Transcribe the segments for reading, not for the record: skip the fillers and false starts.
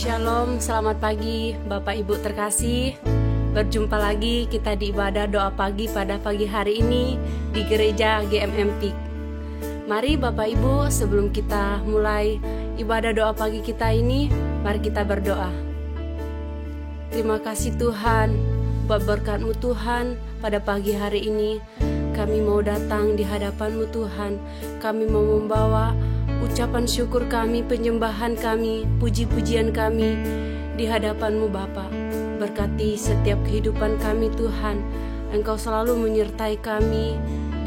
Shalom, selamat pagi Bapak Ibu terkasih. Berjumpa lagi kita di ibadah doa pagi pada pagi hari ini di gereja GMM PIK. Mari Bapak Ibu, sebelum kita mulai ibadah doa pagi kita ini, mari kita berdoa. Terima kasih Tuhan buat berkat-Mu Tuhan pada pagi hari ini. Kami mau datang di hadapan-Mu Tuhan. Kami mau membawa ucapan syukur kami, penyembahan kami, puji-pujian kami di hadapan-Mu Bapa. Berkati setiap kehidupan kami Tuhan. Engkau selalu menyertai kami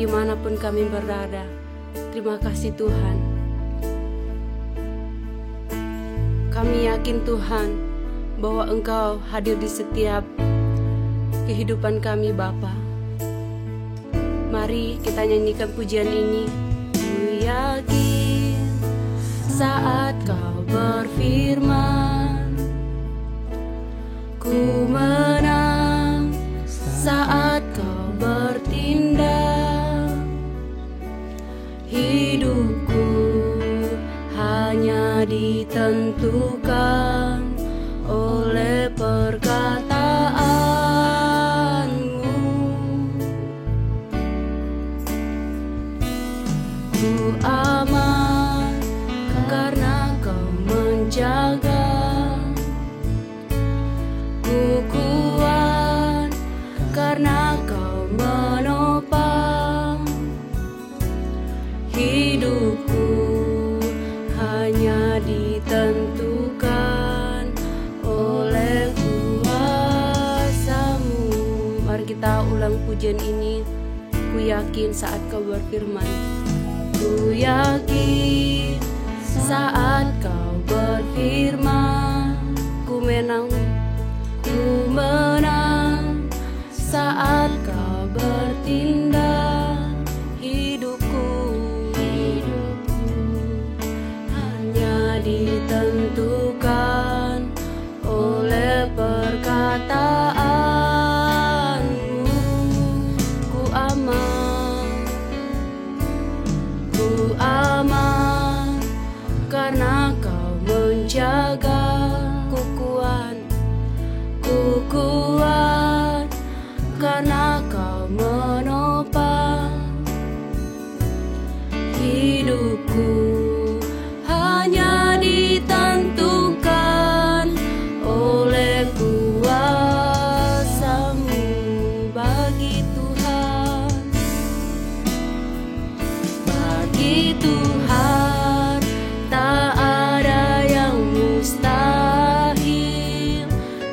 dimanapun kami berada. Terima kasih Tuhan. Kami yakin Tuhan bahwa Engkau hadir di setiap kehidupan kami Bapa. Mari kita nyanyikan pujian ini. Ku yakin saat Kau berfirman, ku menang saat Kau bertindak. Hidupku hanya ditentukan oleh perkataan-Mu. Ku aman karena Kau menjaga. Ku kuat karena Kau menopang. Hidupku hanya ditentukan oleh kuasa-Mu. Mari kita ulang pujian ini. Ku yakin saat Kau berfirman. Ku yakin saat Kau berfirman, ku menang saat Kau bertindak. Hidupku hanya ditentukan oleh perkataan-Mu. Ku aman karena Kau menjaga. Ku kuat karena Kau menopang. Hidupku hanya ditentukan oleh kuasa-Mu. Bagi Tuhan tak ada yang mustahil.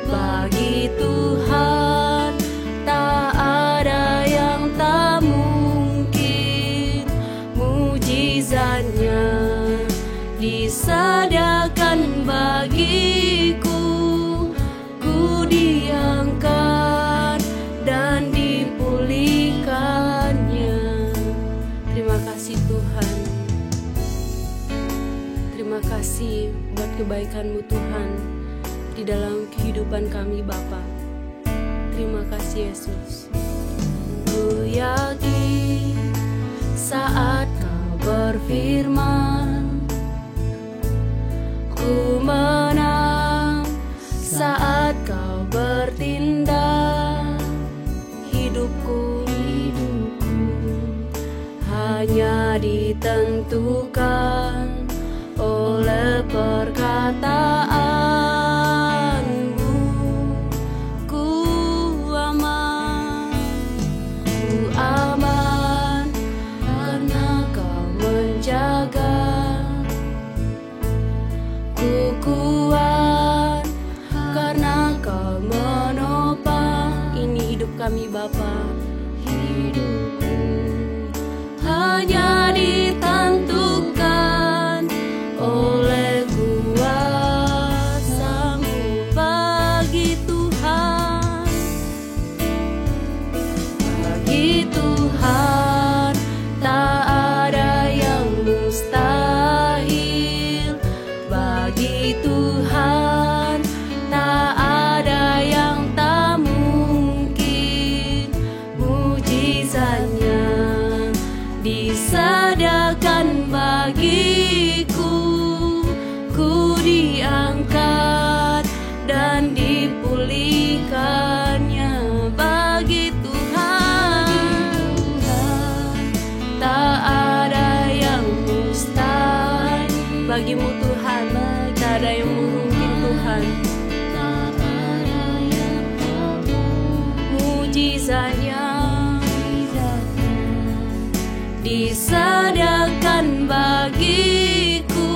Bagi Tuhan tak ada yang tak mungkin. Mujizatnya disediakan bagiku. Ku diangkat dan dipulihkannya. Terima kasih Tuhan. Terima kasih buat kebaikan-Mu Tuhan di dalam kehidupan kami Bapa. Terima kasih Yesus. Ku yakin saat Kau berfirman, ku menang saat Kau bertindak. Hidupku hanya ditentukan oleh perkataan-Mu. Ku aman karena Kau menjaga. Ku kuat karena Kau menopang. Ini hidup kami Bapa. Hidupku hanya ditentukan oleh kuasa-Mu. Bagi Tuhan tak ada yang mustahil. Bagi Tuhan tak ada yang tak mungkin. Mujizatnya disediakan bagiku. Ku diangkat bagimu Tuhan, tak ada yang mungkin Tuhan. Mujizatnya disediakan bagiku,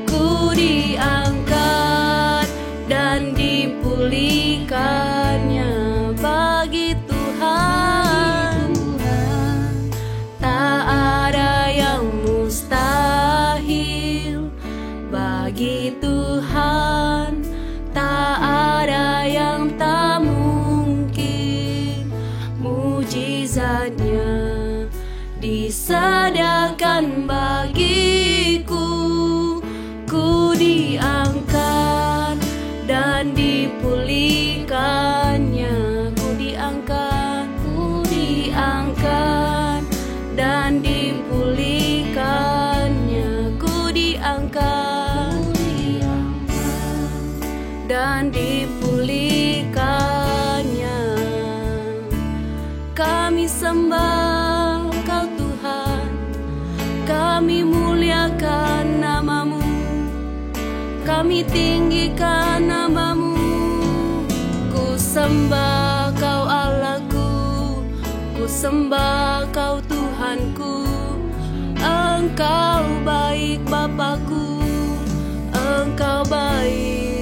ku diangkat dan dipulihkannya bagi Tuhan. Tak ada yang mustahil bagi Tuhan, tak ada yang tak mungkin. Mujizatnya disediakan bagiku, ku diangkat dan dipulihkannya. Ku diangkat dan dipulihkannya. Ku diangkat dan dipulihkannya. Kami sembah Kau Tuhan, kami muliakan nama-Mu, kami tinggikan nama-Mu. Ku sembah Kau Allahku, ku sembah Kau Tuhanku. Engkau baik Bapakku, Engkau baik.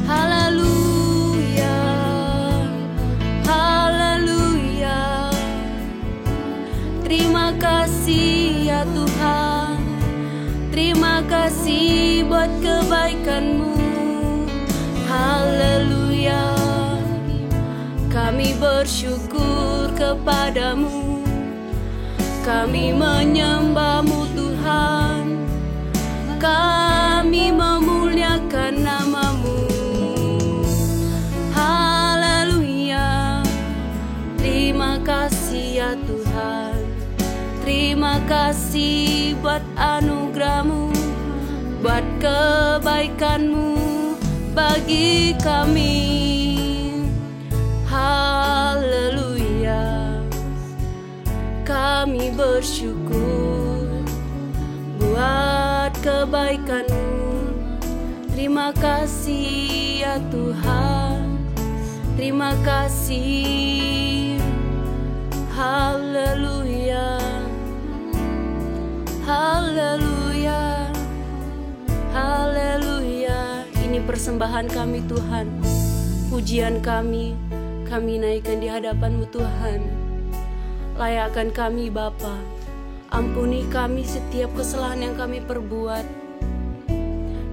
Haleluya, haleluya. Terima kasih ya Tuhan, terima kasih buat kebaikan-Mu. Haleluya, kami bersyukur kepadamu, kami menyembah-Mu Tuhan, kami memuliakan nama-Mu. Haleluya, terima kasih ya Tuhan, terima kasih buat anugerah-Mu, buat kebaikan-Mu bagi kami. Haleluya, kami bersyukur buat kebaikan-Mu. Terima kasih ya Tuhan, terima kasih. Haleluya, haleluya, haleluya. Ini persembahan kami Tuhan, pujian kami naikkan di hadapan-Mu Tuhan. Layakkan kami Bapa, ampuni kami setiap kesalahan yang kami perbuat.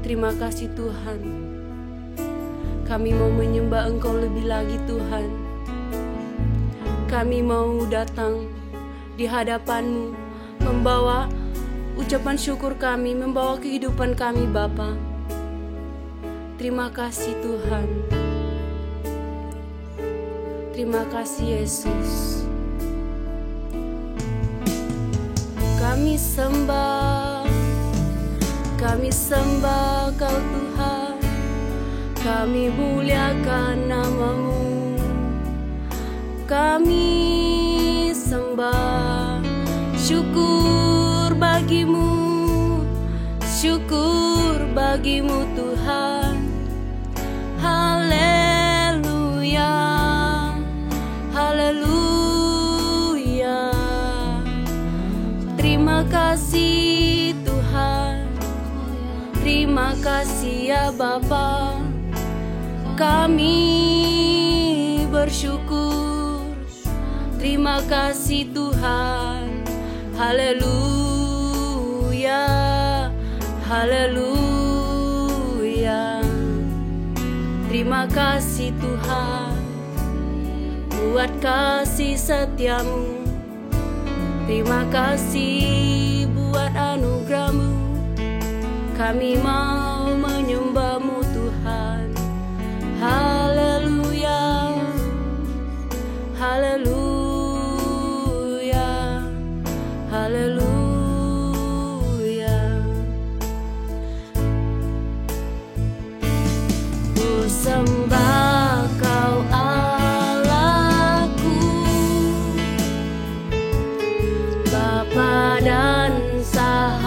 Terima kasih Tuhan, kami mau menyembah Engkau lebih lagi Tuhan. Kami mau datang di hadapan-Mu, membawa ucapan syukur kami, membawa kehidupan kami Bapa. Terima kasih Tuhan, terima kasih Yesus. Kami sembah Kau Tuhan, kami muliakan nama-Mu. Kami sembah, syukur bagi-Mu, syukur bagi-Mu Tuhan. Haleluya, haleluya. Terima kasih Tuhan, terima kasih ya Bapa. Kami bersyukur, terima kasih Tuhan. Haleluya, haleluya. Terima kasih Tuhan buat kasih setia-Mu. Terima kasih buat anugerah-Mu. Kami mau menyembah-Mu Tuhan. Haleluya, haleluya, haleluya. Ku sembah Kau Allahku, Bapa dan Sang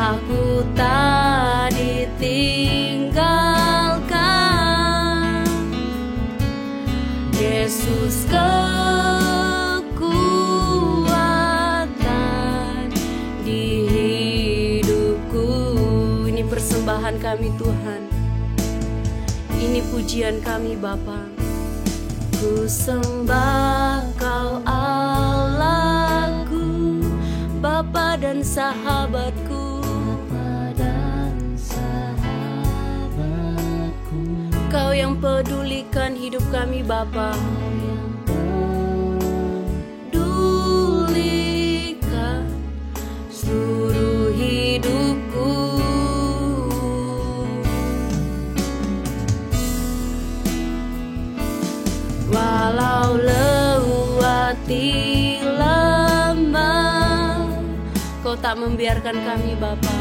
Aku tak ditinggalkan, Yesus kekuatan di hidupku. Ini persembahan kami Tuhan, ini pujian kami Bapa. Ku sembah Kau Allahku, Bapa dan sahabatku. Kau yang pedulikan hidup kami Bapa, pedulikan seluruh hidupku. Walau lewati lembah, Kau tak membiarkan kami Bapa.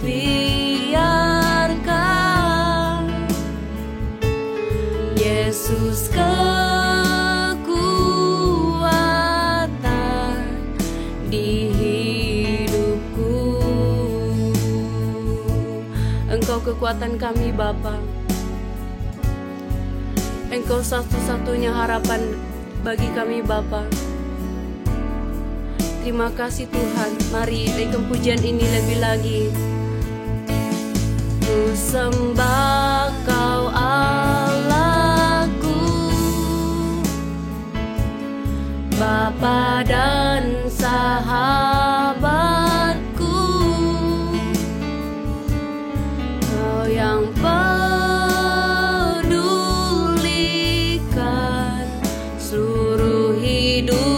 Dibiarkan, Yesus kekuatan di hidupku. Engkau kekuatan kami Bapa, Engkau satu-satunya harapan bagi kami Bapa. Terima kasih Tuhan. Mari naikkan pujian ini lebih lagi. Ku sembah Kau Allahku, Bapa dan sahabatku. Kau yang pedulikan seluruh hidupku.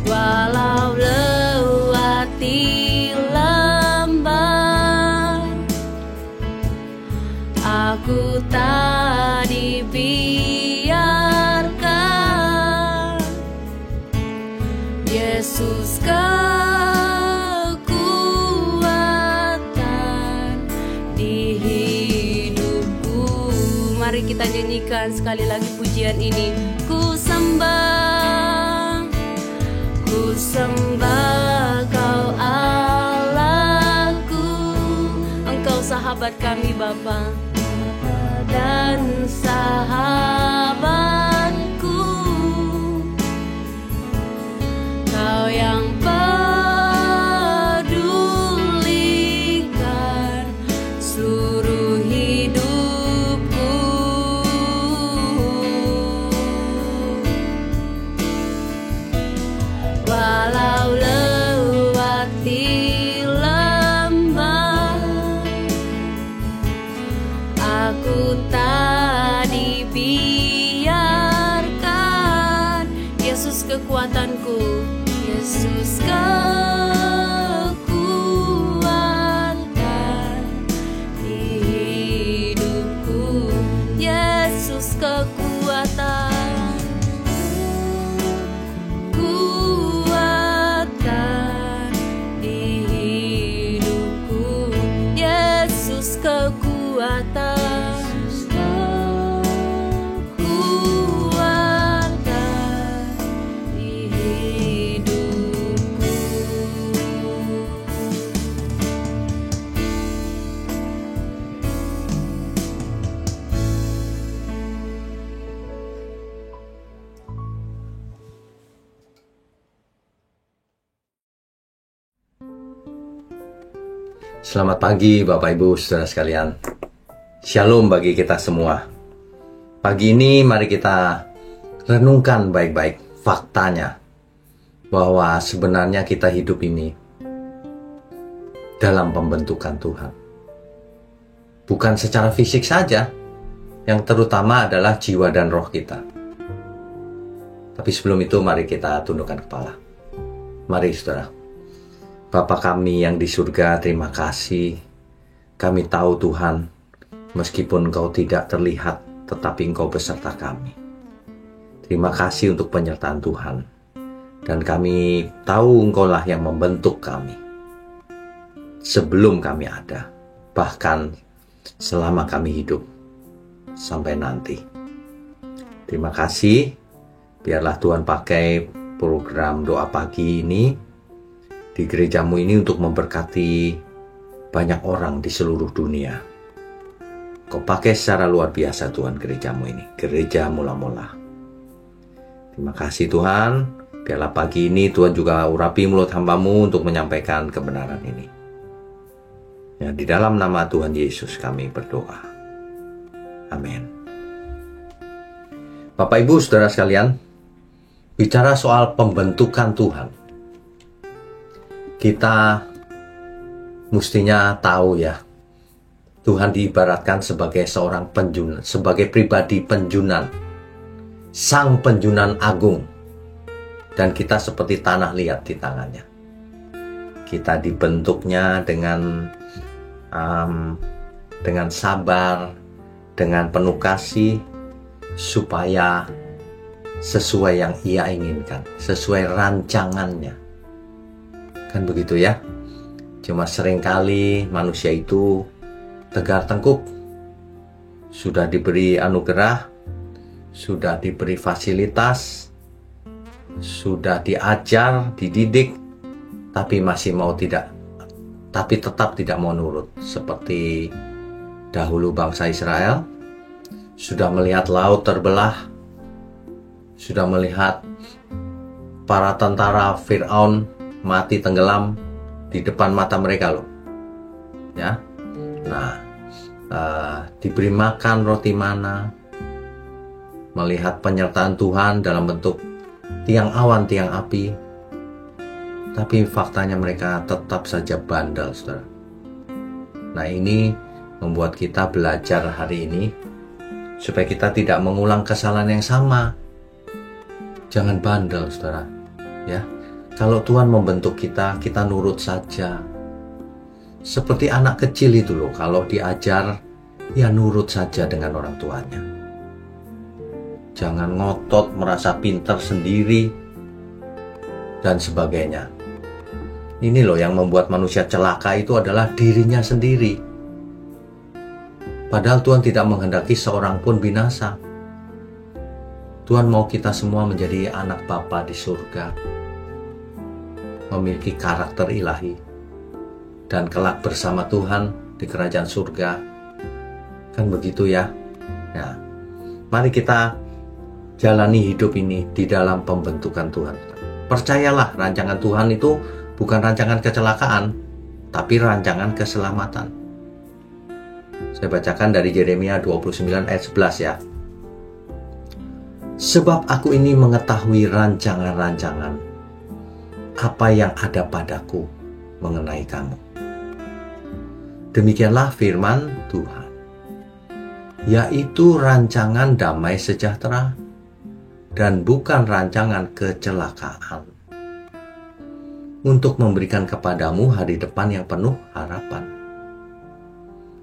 Walau lewati lembah, aku tak dibiarkan, Yesus kekuatan di hidupku. Mari kita nyanyikan sekali lagi pujian ini. Ku sembah, ku sembah Kau Allahku, Engkau sahabat kami Bapa dan sahabatku. Kau yang pedulikan seluruh hidupku. Walau lewati lembah, aku tak dibiarkan, Yesus kekuatanku, Yesus kekuatan di hidupku. Yesus kekuatan, kuatan di hidupku. Yesus kekuatan, kuatan di hidupku. Selamat pagi Bapak Ibu Saudara sekalian. Shalom bagi kita semua. Pagi ini mari kita renungkan baik-baik faktanya bahwa sebenarnya kita hidup ini dalam pembentukan Tuhan. Bukan secara fisik saja, yang terutama adalah jiwa dan roh kita. Tapi sebelum itu mari kita tundukkan kepala. Mari saudara. Bapa kami yang di surga, terima kasih. Kami tahu Tuhan, meskipun Engkau tidak terlihat, tetapi Engkau beserta kami. Terima kasih untuk penyertaan Tuhan. Dan kami tahu Engkau lah yang membentuk kami. Sebelum kami ada, bahkan selama kami hidup, sampai nanti. Terima kasih. Biarlah Tuhan pakai program doa pagi ini di gerejamu ini untuk memberkati banyak orang di seluruh dunia. Kau pakai secara luar biasa Tuhan gerejamu ini, gereja mula-mula. Terima kasih Tuhan. Biarlah pagi ini Tuhan juga urapi mulut hamba-Mu untuk menyampaikan kebenaran ini. Ya, di dalam nama Tuhan Yesus kami berdoa. Amin. Bapak Ibu Saudara sekalian, bicara soal pembentukan Tuhan, kita mestinya tahu ya, Tuhan diibaratkan sebagai seorang penjunan, sebagai pribadi penjunan, sang penjunan agung, dan kita seperti tanah liat di tangannya. Kita dibentuknya dengan sabar, dengan penuh kasih, supaya sesuai yang Ia inginkan, sesuai rancangannya. Kan begitu ya? Cuma seringkali manusia itu tegar tengkuk. Sudah diberi anugerah, sudah diberi fasilitas, sudah diajar, dididik, tapi tetap tidak mau nurut. Seperti dahulu bangsa Israel, sudah melihat laut terbelah, sudah melihat para tentara Fir'aun mati tenggelam di depan mata mereka loh. Ya. Nah, diberi makan roti mana, melihat penyertaan Tuhan dalam bentuk tiang awan, tiang api, tapi faktanya mereka tetap saja bandel, saudara. Nah, ini membuat kita belajar hari ini supaya kita tidak mengulang kesalahan yang sama. Jangan bandel, saudara. Ya, kalau Tuhan membentuk kita, kita nurut saja. Seperti anak kecil itu loh, kalau diajar, ya nurut saja dengan orang tuanya. Jangan ngotot, merasa pintar sendiri, dan sebagainya. Ini loh yang membuat manusia celaka itu adalah dirinya sendiri. Padahal Tuhan tidak menghendaki seorang pun binasa. Tuhan mau kita semua menjadi anak Bapa di surga, memiliki karakter ilahi, dan kelak bersama Tuhan di kerajaan surga. Kan begitu ya? Nah, mari kita jalani hidup ini di dalam pembentukan Tuhan. Percayalah, rancangan Tuhan itu bukan rancangan kecelakaan, tapi rancangan keselamatan. Saya bacakan dari Yeremia 29 ayat 11 ya. Sebab aku ini mengetahui rancangan-rancangan apa yang ada padaku mengenai kamu. Demikianlah firman Tuhan, yaitu rancangan damai sejahtera dan bukan rancangan kecelakaan, untuk memberikan kepadamu hari depan yang penuh harapan.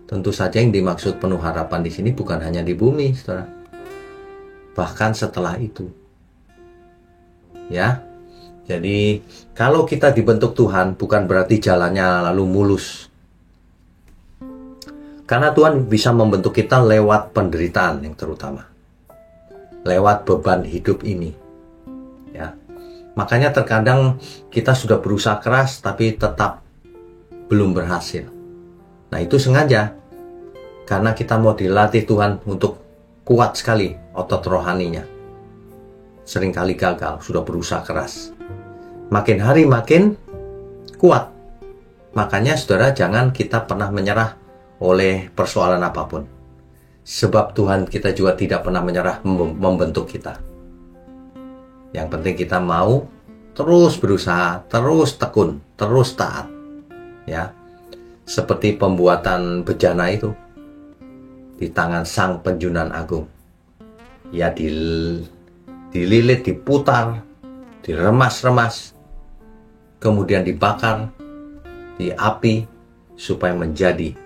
Tentu saja yang dimaksud penuh harapan di sini bukan hanya di bumi, saudara. Bahkan setelah itu. Ya. Jadi, kalau kita dibentuk Tuhan bukan berarti jalannya lalu mulus. Karena Tuhan bisa membentuk kita lewat penderitaan yang terutama. Lewat beban hidup ini. Ya. Makanya terkadang kita sudah berusaha keras tapi tetap belum berhasil. Nah, itu sengaja. Karena kita mau dilatih Tuhan untuk kuat sekali otot rohaninya. Seringkali gagal, sudah berusaha keras. Makin hari makin kuat. Makanya saudara, jangan kita pernah menyerah oleh persoalan apapun. Sebab Tuhan kita juga tidak pernah menyerah membentuk kita. Yang penting kita mau terus berusaha, terus tekun, terus taat. Ya. Seperti pembuatan bejana itu di tangan sang penjunan agung. Ya, dililit, diputar, diremas-remas, kemudian dibakar di api supaya menjadi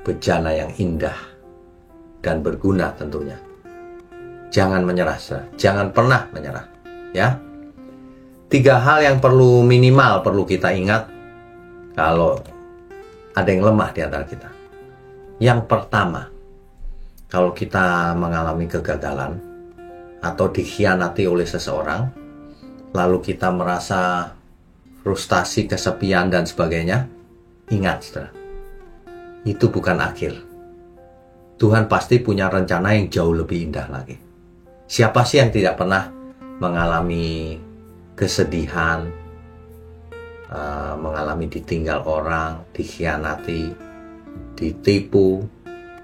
bejana yang indah dan berguna tentunya. Jangan menyerah, jangan pernah menyerah. Ya, 3 hal yang perlu kita ingat kalau ada yang lemah di antara kita. Yang pertama, kalau kita mengalami kegagalan, atau dikhianati oleh seseorang, lalu kita merasa frustasi, kesepian, dan sebagainya, ingat, saudara, itu bukan akhir. Tuhan pasti punya rencana yang jauh lebih indah lagi. Siapa sih yang tidak pernah mengalami kesedihan, mengalami ditinggal orang, dikhianati, ditipu,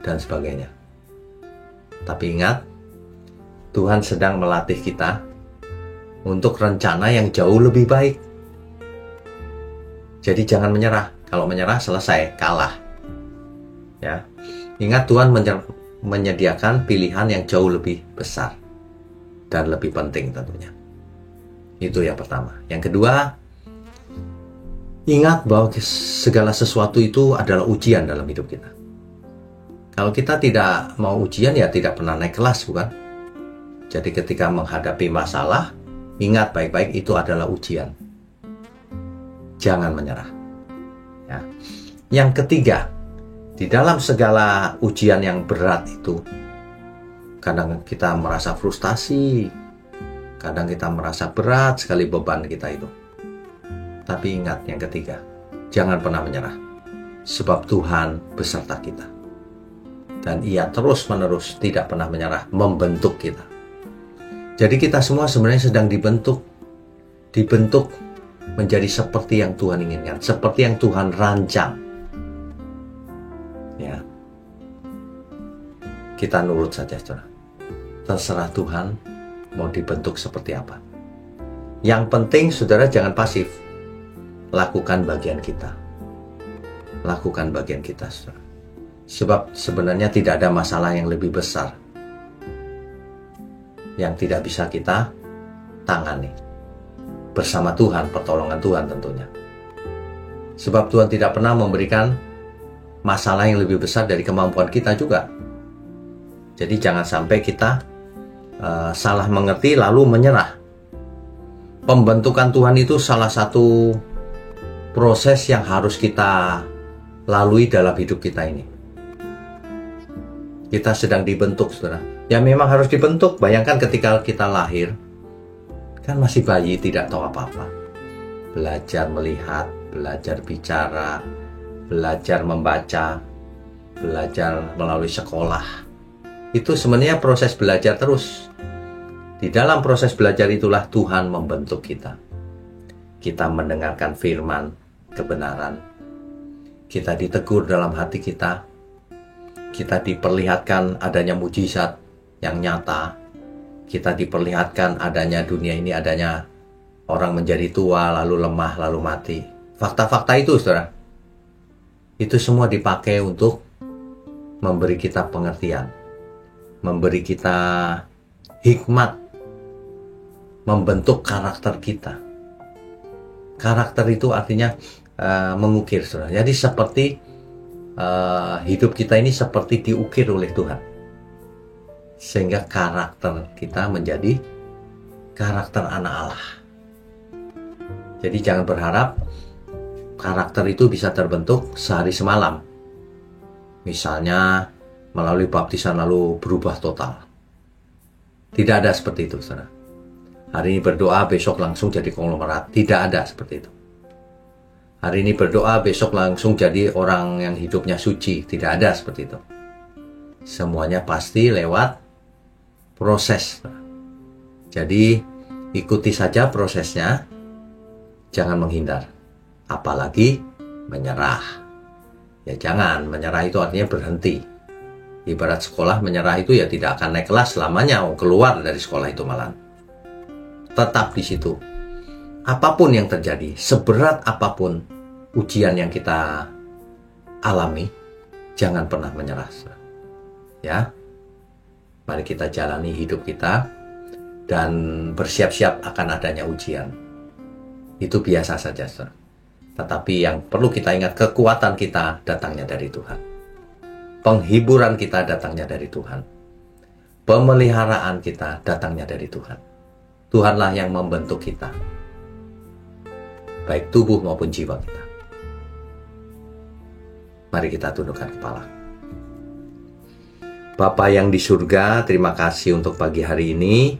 dan sebagainya. Tapi ingat, Tuhan sedang melatih kita untuk rencana yang jauh lebih baik. Jadi jangan menyerah. Kalau menyerah selesai, kalah. Ya. Ingat, Tuhan menyediakan pilihan yang jauh lebih besar dan lebih penting tentunya. Itu yang pertama. Yang kedua, ingat bahwa segala sesuatu itu adalah ujian dalam hidup kita. Kalau kita tidak mau ujian, ya tidak pernah naik kelas, bukan? Jadi ketika menghadapi masalah, ingat baik-baik itu adalah ujian. Jangan menyerah. Ya. Yang ketiga, di dalam segala ujian yang berat itu, kadang kita merasa frustasi, kadang kita merasa berat sekali beban kita itu. Tapi ingat yang ketiga, jangan pernah menyerah. Sebab Tuhan beserta kita. Dan Ia terus-menerus tidak pernah menyerah membentuk kita. Jadi kita semua sebenarnya sedang dibentuk menjadi seperti yang Tuhan inginkan, seperti yang Tuhan rancang. Ya. Kita nurut saja, saudara. Terserah Tuhan mau dibentuk seperti apa. Yang penting, saudara, jangan pasif. Lakukan bagian kita. Lakukan bagian kita, saudara. Sebab sebenarnya tidak ada masalah yang lebih besar yang tidak bisa kita tangani bersama Tuhan, pertolongan Tuhan tentunya. Sebab Tuhan tidak pernah memberikan masalah yang lebih besar dari kemampuan kita juga. Jadi jangan sampai kita salah mengerti lalu menyerah. Pembentukan Tuhan itu salah satu proses yang harus kita lalui dalam hidup kita ini. Kita sedang dibentuk, saudara. Ya memang harus dibentuk. Bayangkan ketika kita lahir, kan masih bayi, tidak tahu apa-apa. Belajar melihat, belajar bicara, belajar membaca, belajar melalui sekolah. Itu sebenarnya proses belajar terus. Di dalam proses belajar itulah Tuhan membentuk kita. Kita mendengarkan firman, kebenaran. Kita ditegur dalam hati kita. Kita diperlihatkan adanya mujizat yang nyata. Kita diperlihatkan adanya dunia ini, adanya orang menjadi tua, lalu lemah, lalu mati. Fakta-fakta itu, saudara, itu semua dipakai untuk memberi kita pengertian, memberi kita hikmat, membentuk karakter kita. Karakter itu artinya mengukir, saudara. Jadi seperti hidup kita ini seperti diukir oleh Tuhan, sehingga karakter kita menjadi karakter anak Allah. Jadi jangan berharap karakter itu bisa terbentuk sehari semalam, misalnya melalui baptisan lalu berubah total. Tidak ada seperti itu, saudara. Hari ini berdoa, besok langsung jadi konglomerat. Tidak ada seperti itu. Hari ini berdoa, besok langsung jadi orang yang hidupnya suci. Tidak ada seperti itu. Semuanya pasti lewat proses. Jadi ikuti saja prosesnya. Jangan menghindar. Apalagi menyerah. Ya jangan, menyerah itu artinya berhenti. Ibarat sekolah, menyerah itu ya tidak akan naik kelas selamanya. Keluar dari sekolah itu malah. Tetap di situ. Apapun yang terjadi, seberat apapun ujian yang kita alami, jangan pernah menyerah. Ya, mari kita jalani hidup kita dan bersiap-siap akan adanya ujian. Itu biasa saja, saudara. Tetapi yang perlu kita ingat, kekuatan kita datangnya dari Tuhan. Penghiburan kita datangnya dari Tuhan. Pemeliharaan kita datangnya dari Tuhan. Tuhanlah yang membentuk kita, baik tubuh maupun jiwa kita. Mari kita tundukkan kepala. Bapa yang di surga, terima kasih untuk pagi hari ini.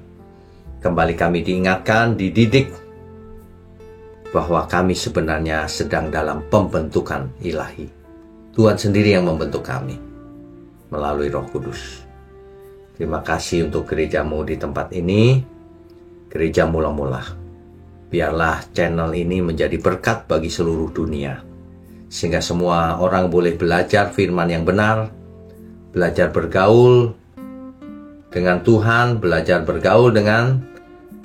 Kembali kami diingatkan, dididik bahwa kami sebenarnya sedang dalam pembentukan ilahi. Tuhan sendiri yang membentuk kami melalui Roh Kudus. Terima kasih untuk gerejamu di tempat ini, gereja mula-mula. Biarlah channel ini menjadi berkat bagi seluruh dunia, sehingga semua orang boleh belajar firman yang benar, belajar bergaul dengan Tuhan, belajar bergaul dengan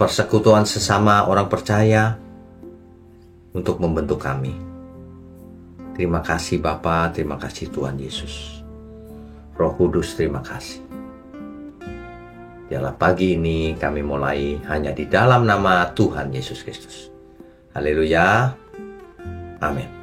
persekutuan sesama orang percaya untuk membentuk kami. Terima kasih Bapa, terima kasih Tuhan Yesus. Roh Kudus, terima kasih. Biarlah pagi ini kami mulai hanya di dalam nama Tuhan Yesus Kristus. Haleluya. Amin.